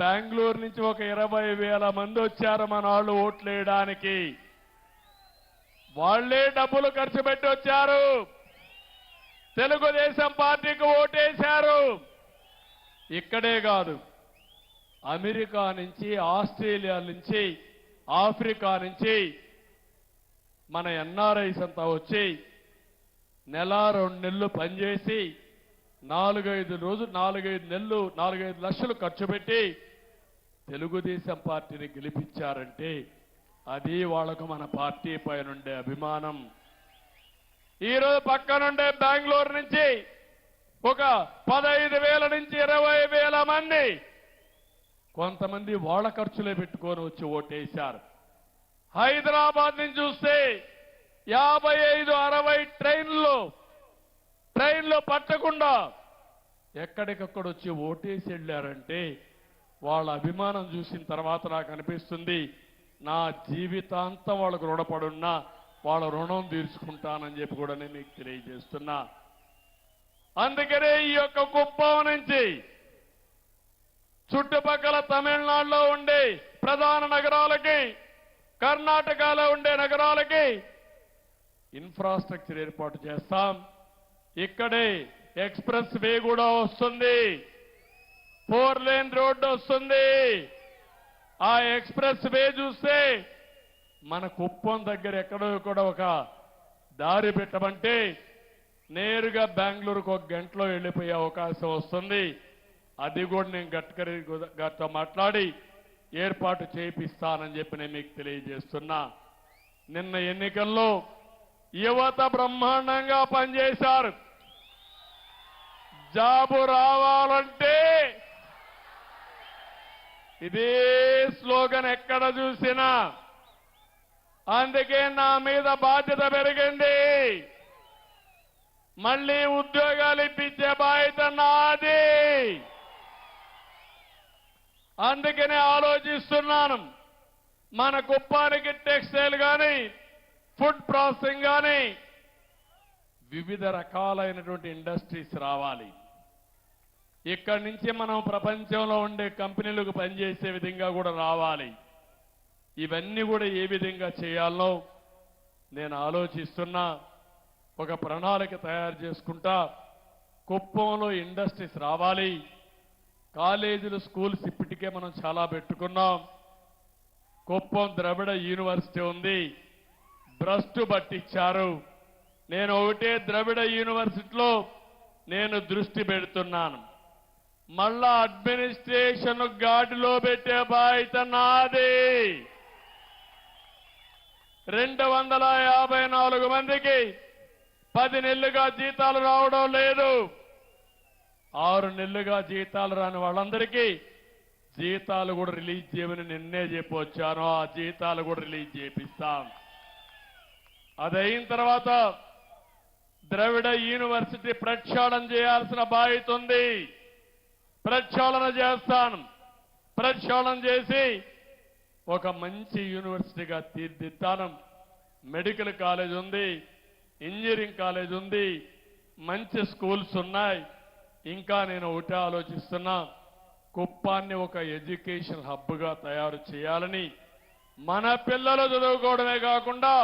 బెంగళూరు నుంచి ఒక 20,000 మంది వచ్చారు మన వాళ్ళు ఓట్లు వేయడానికి. వాళ్లే డబ్బులు ఖర్చు పెట్టి వచ్చారు. తెలుగుదేశం పార్టీకి ఓటేశారు. ఇక్కడే కాదు, అమెరికా నుంచి, ఆస్ట్రేలియా నుంచి, ఆఫ్రికా నుంచి మన ఎన్ఆర్ఐస్ అంతా వచ్చి నెల 2 నెలలు పనిచేసి 4-5 రోజులు 4-5 నెలలు 4-5 లక్షలు ఖర్చు పెట్టి తెలుగుదేశం పార్టీని గెలిపించారంటే అది వాళ్ళకు మన పార్టీ పైనుండే అభిమానం. ఈరోజు పక్కనుండే బెంగళూరు నుంచి ఒక 15,000 నుంచి 20,000 మంది కొంతమంది వాళ్ళ ఖర్చులే పెట్టుకొని వచ్చి ఓటేశారు. హైదరాబాద్ నుంచి చూస్తే 55-60 ట్రైన్లు పట్టకుండా ఎక్కడికక్కడ వచ్చి ఓటేసి వెళ్ళారంటే వాళ్ళ అభిమానం చూసిన తర్వాత నాకు అనిపిస్తుంది నా జీవితాంతం వాళ్ళకు రుణపడున్నా వాళ్ళ రుణం తీర్చుకుంటానని చెప్పి కూడా నేను మీకు తెలియజేస్తున్నా. అందుకనే ఈ యొక్క కుప్పం నుంచి చుట్టుపక్కల తమిళనాడులో ఉండే ప్రధాన నగరాలకి, కర్ణాటకలో ఉండే నగరాలకి ఇన్ఫ్రాస్ట్రక్చర్ ఏర్పాటు చేస్తాం. ఇక్కడే ఎక్స్ప్రెస్ వే కూడా వస్తుంది, 4 లేన్ రోడ్డు వస్తుంది. ఆ ఎక్స్ప్రెస్ వే చూస్తే మన కుప్పం దగ్గర ఎక్కడో కూడా ఒక దారి పెట్టమంటే నేరుగా బెంగళూరుకు 1 గంటలో వెళ్ళిపోయే అవకాశం వస్తుంది. అది కూడా నేను గడ్కరీ గారితో మాట్లాడి ఏర్పాటు చేయిస్తానని చెప్పి నేను మీకు తెలియజేస్తున్నా. నిన్న ఎన్నికల్లో యువత బ్రహ్మాండంగా పనిచేశారు. జాబు రావాలంటే ఇదే స్లోగన్ ఎక్కడ చూసినా. అందుకే నా మీద బాధ్యత పెరిగింది. మళ్ళీ ఉద్యోగాలు ఇప్పించే బాధ్యత నాది. అందుకనే ఆలోచిస్తున్నాను, మన కుప్పానికి టెక్స్టైల్ కానీ, ఫుడ్ ప్రాసెసింగ్ కానీ వివిధ రకాలైనటువంటి ఇండస్ట్రీస్ రావాలి. ఇక్కడి నుంచి మనం ప్రపంచంలో ఉండే కంపెనీలకు పనిచేసే విధంగా కూడా రావాలి. ఇవన్నీ కూడా ఏ విధంగా చేయాలో నేను ఆలోచిస్తున్నా. ఒక ప్రణాళిక తయారు చేసుకుంటా. కుప్పంలో ఇండస్ట్రీస్ రావాలి. కాలేజీలు, స్కూల్స్ ఇప్పటికే మనం చాలా పెట్టుకున్నాం. కుప్పం ద్రవిడ యూనివర్సిటీ ఉంది, భ్రష్టు పట్టించారు. నేను ఒకటే ద్రవిడ యూనివర్సిటీలో నేను దృష్టి పెడుతున్నాను. మళ్ళా అడ్మినిస్ట్రేషన్ గాడిలో పెట్టే బాధ్యత నాది. 254 మందికి 10 నెలలుగా జీతాలు రావడం లేదు. 6 నెలలుగా జీతాలు రాని వాళ్ళందరికీ జీతాలు కూడా రిలీజ్ చేయమని నిన్నే చెప్పొచ్చాను. ఆ జీతాలు కూడా రిలీజ్ చేపిస్తాం. అదైన తర్వాత ద్రవిడ యూనివర్సిటీ ప్రక్షాళన చేయాల్సిన బాధ్యత ఉంది. ప్రక్షాళన చేస్తాను. ప్రక్షాళన చేసి ఒక మంచి యూనివర్సిటీగా తీర్చిదిద్దాను. మెడికల్ కాలేజ్ ఉంది, ఇంజనీరింగ్ కాలేజ్ ఉంది, మంచి స్కూల్స్ ఉన్నాయి. ఇంకా నేను ఒకటే ఆలోచిస్తున్నా, కుప్పాన్ని ఒక ఎడ్యుకేషన్ హబ్గా తయారు చేయాలని. మన పిల్లలు చదువుకోవడమే కాకుండా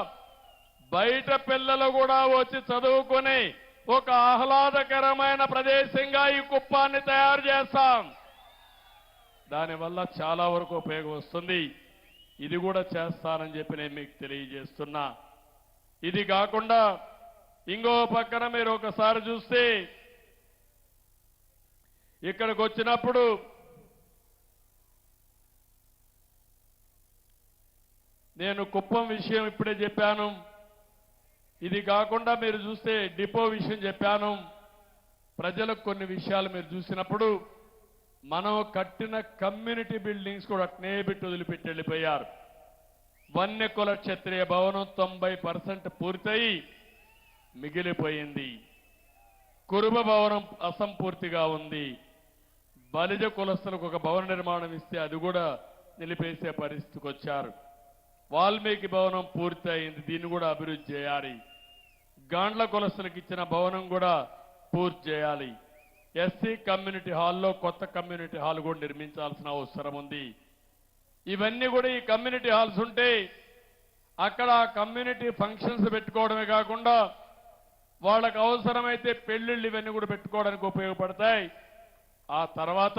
బయట పిల్లలు కూడా వచ్చి చదువుకుని ఒక ఆహ్లాదకరమైన ప్రదేశంగా ఈ కుప్పాన్ని తయారు చేస్తాం. దానివల్ల చాలా వరకు ఉపయోగం వస్తుంది. ఇది కూడా చేస్తానని చెప్పి నేను మీకు తెలియజేస్తున్నా. ఇది కాకుండా ఇంకో పక్కన మీరు ఒకసారి చూస్తే ఇక్కడికి వచ్చినప్పుడు నేను కుప్పం విషయం ఇప్పుడే చెప్పాను. ఇది కాకుండా మీరు చూస్తే డిపో విషయం చెప్పాను. ప్రజలకు కొన్ని విషయాలు మీరు చూసినప్పుడు మనం కట్టిన కమ్యూనిటీ బిల్డింగ్స్ కూడా అట్నే పెట్టి వదిలిపెట్టి వెళ్ళిపోయారు. వన్యకుల క్షత్రియ భవనం 90% పూర్తయి మిగిలిపోయింది. కురుబ భవనం అసంపూర్తిగా ఉంది. బలిజ కులస్తులకు ఒక భవన నిర్మాణం ఇస్తే అది కూడా నిలిపేసే పరిస్థితికి వచ్చారు. వాల్మీకి భవనం పూర్తి అయింది, దీన్ని కూడా అభివృద్ధి చేయాలి. గాండ్ల కులస్తులకు ఇచ్చిన భవనం కూడా పూర్తి చేయాలి. ఎస్సీ కమ్యూనిటీ హాల్లో కొత్త కమ్యూనిటీ హాల్ కూడా నిర్మించాల్సిన అవసరం ఉంది. ఇవన్నీ కూడా ఈ కమ్యూనిటీ హాల్స్ ఉంటే అక్కడ కమ్యూనిటీ ఫంక్షన్స్ పెట్టుకోవడమే కాకుండా వాళ్ళకు అవసరమైతే పెళ్లిళ్ళు ఇవన్నీ కూడా పెట్టుకోవడానికి ఉపయోగపడతాయి. ఆ తర్వాత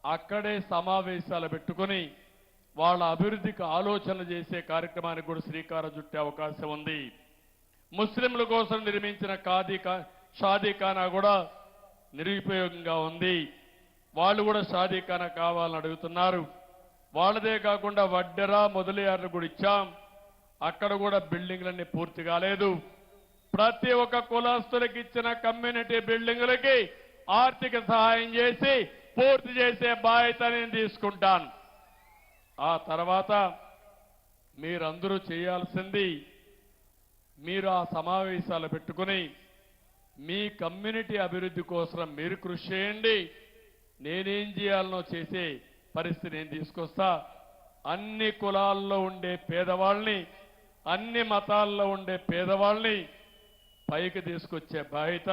అక్కడే సమావేశాలు పెట్టుకొని వాళ్ళ అభివృద్ధికి ఆలోచనలు చేసే కార్యక్రమానికి కూడా శ్రీకారం చుట్టే అవకాశం ఉంది. ముస్లింల కోసం నిర్మించిన షాదీఖానా కూడా నిరుపయోగంగా ఉంది. వాళ్ళు కూడా షాదీఖానా కావాలని అడుగుతున్నారు. వాళ్ళదే కాకుండా వడ్డెర మొదలయార్లు కూడా ఇచ్చాం. అక్కడ కూడా బిల్డింగ్లన్నీ పూర్తి కాలేదు. ప్రతి ఒక్క కులస్తులకు ఇచ్చిన కమ్యూనిటీ బిల్డింగులకి ఆర్థిక సహాయం చేసి పూర్తి చేసే బాధ్యత నేను తీసుకుంటాను. ఆ తర్వాత మీరందరూ చేయాల్సింది మీరు ఆ సమావేశాలు పెట్టుకుని మీ కమ్యూనిటీ అభివృద్ధి కోసం మీరు కృషి చేయండి. నేనేం చేయాలనో చేసే పరిస్థితి నేను తీసుకొస్తా. అన్ని కులాల్లో ఉండే పేదవాళ్ళని, అన్ని మతాల్లో ఉండే పేదవాళ్ళని పైకి తీసుకొచ్చే బాధ్యత